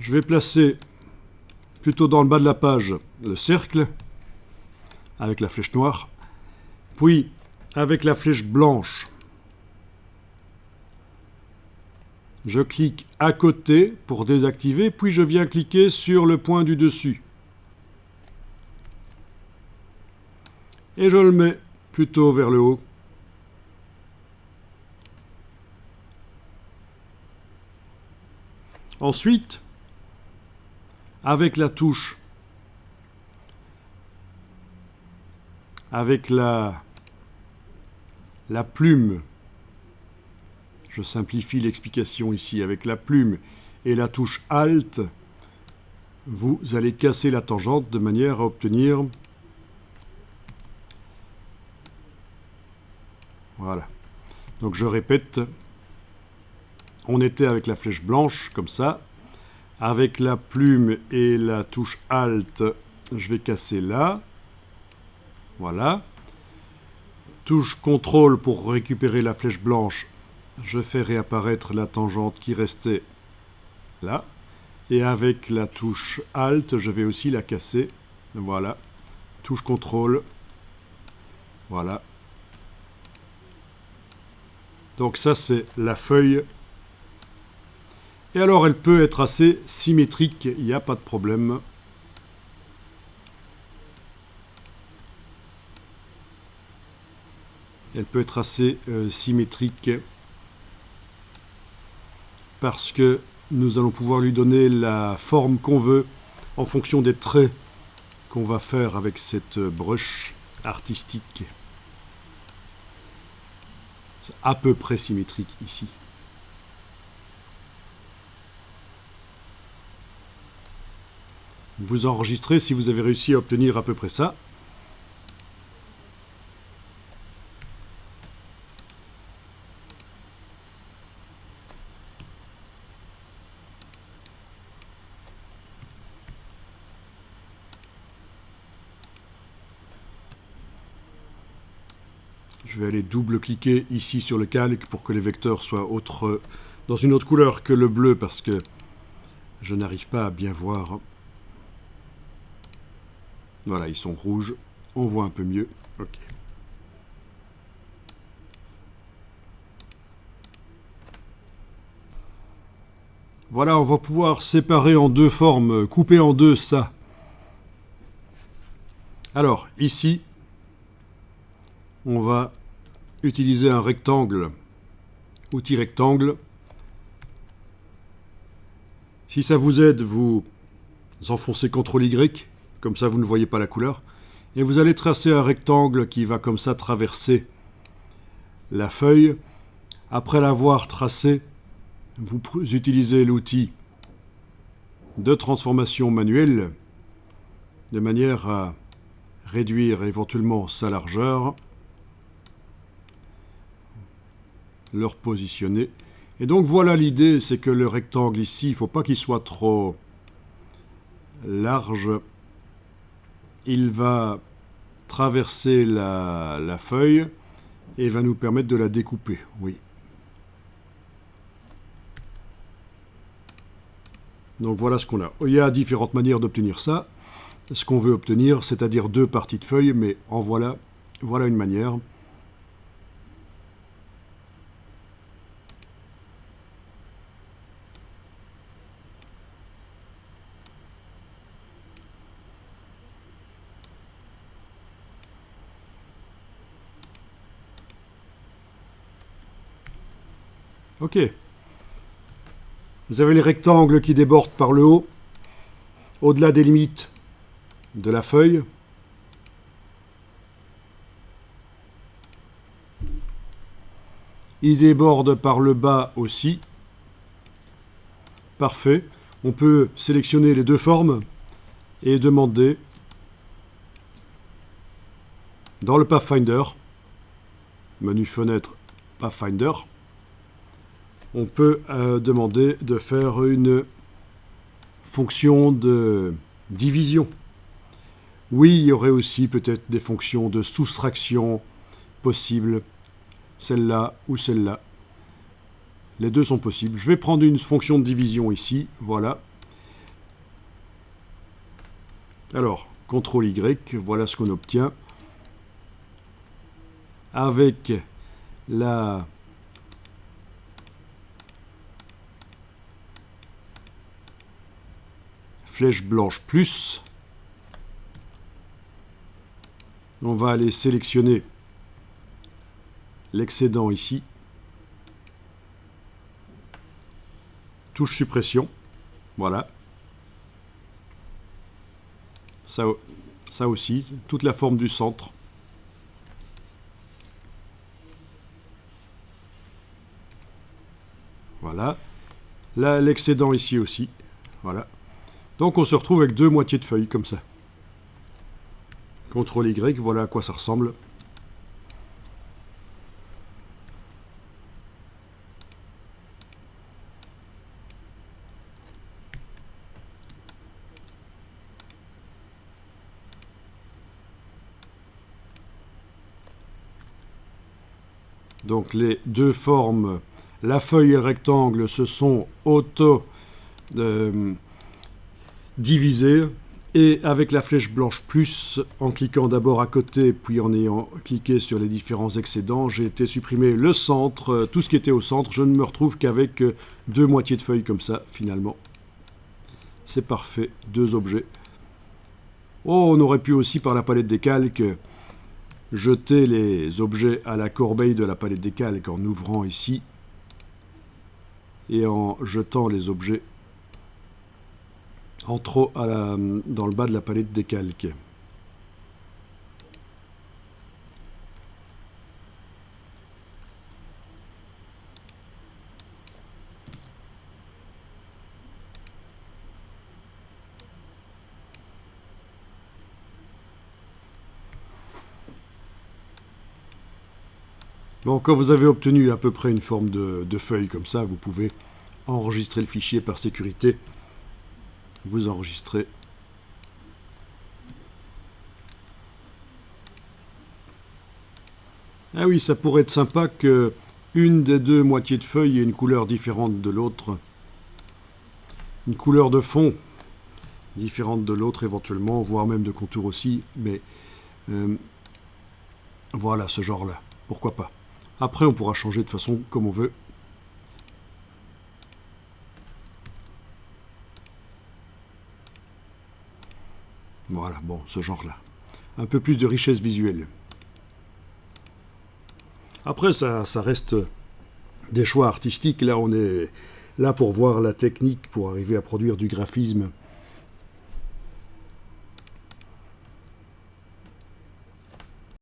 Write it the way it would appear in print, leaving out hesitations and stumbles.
Je vais placer plutôt dans le bas de la page le cercle avec la flèche noire, puis avec la flèche blanche, je clique à côté pour désactiver, puis je viens cliquer sur le point du dessus. Et je le mets plutôt vers le haut. Ensuite, avec la touche, avec la plume, je simplifie l'explication ici, avec la plume et la touche Alt, vous allez casser la tangente de manière à obtenir... Voilà. Donc je répète, on était avec la flèche blanche, comme ça. Avec la plume et la touche Alt, je vais casser là. Voilà. Touche CTRL pour récupérer la flèche blanche. Je fais réapparaître la tangente qui restait là. Et avec la touche Alt, je vais aussi la casser. Voilà. Touche CTRL. Voilà. Donc ça, c'est la feuille. Et alors, elle peut être assez symétrique, il n'y a pas de problème. Elle peut être assez symétrique parce que nous allons pouvoir lui donner la forme qu'on veut en fonction des traits qu'on va faire avec cette brush artistique. C'est à peu près symétrique ici. Vous enregistrez si vous avez réussi à obtenir à peu près ça. Je vais aller double-cliquer ici sur le calque pour que les vecteurs soient dans une autre couleur que le bleu parce que je n'arrive pas à bien voir. Voilà, ils sont rouges. On voit un peu mieux. Ok. Voilà, on va pouvoir séparer en deux formes, couper en deux ça. Alors, ici, on va utiliser un rectangle, outil rectangle. Si ça vous aide, vous enfoncez CTRL-Y, comme ça vous ne voyez pas la couleur. Et vous allez tracer un rectangle qui va comme ça traverser la feuille. Après l'avoir tracé, vous utilisez l'outil de transformation manuelle de manière à réduire éventuellement sa largeur, le repositionner. Et donc voilà l'idée, c'est que le rectangle ici, il ne faut pas qu'il soit trop large. Il va traverser la feuille et va nous permettre de la découper. Oui. Donc voilà ce qu'on a. Il y a différentes manières d'obtenir ça. Ce qu'on veut obtenir, c'est-à-dire deux parties de feuille, mais en voilà une manière. Ok. Vous avez les rectangles qui débordent par le haut, au-delà des limites de la feuille. Ils débordent par le bas aussi. Parfait. On peut sélectionner les deux formes et demander dans le Pathfinder, menu fenêtre Pathfinder, on peut demander de faire une fonction de division. Oui, il y aurait aussi peut-être des fonctions de soustraction possibles, celle-là ou celle-là. Les deux sont possibles. Je vais prendre une fonction de division ici, voilà. Alors, CTRL Y, voilà ce qu'on obtient. Avec la flèche blanche plus, on va aller sélectionner l'excédent ici. Touche suppression, voilà. Ça aussi, toute la forme du centre. Voilà. Là, l'excédent ici aussi. Voilà. Donc on se retrouve avec deux moitiés de feuilles comme ça. CTRL Y, voilà à quoi ça ressemble. Donc les deux formes, la feuille et le rectangle, se sont divisés. Et avec la flèche blanche plus, en cliquant d'abord à côté, puis en ayant cliqué sur les différents excédents, j'ai été supprimer le centre, tout ce qui était au centre. Je ne me retrouve qu'avec deux moitiés de feuilles comme ça, finalement. C'est parfait, deux objets. Oh, on aurait pu aussi, par la palette des calques, jeter les objets à la corbeille de la palette des calques en ouvrant ici et en jetant les objets en trop dans le bas de la palette des calques. Bon, quand vous avez obtenu à peu près une forme de feuille comme ça, vous pouvez enregistrer le fichier par sécurité. Vous enregistrez. Ah oui, ça pourrait être sympa que une des deux moitiés de feuille ait une couleur différente de l'autre. Une couleur de fond différente de l'autre éventuellement, voire même de contour aussi, mais voilà, ce genre-là. Pourquoi pas. Après, on pourra changer de façon comme on veut. Voilà, bon, ce genre-là. Un peu plus de richesse visuelle. Après, ça reste des choix artistiques. Là, on est là pour voir la technique, pour arriver à produire du graphisme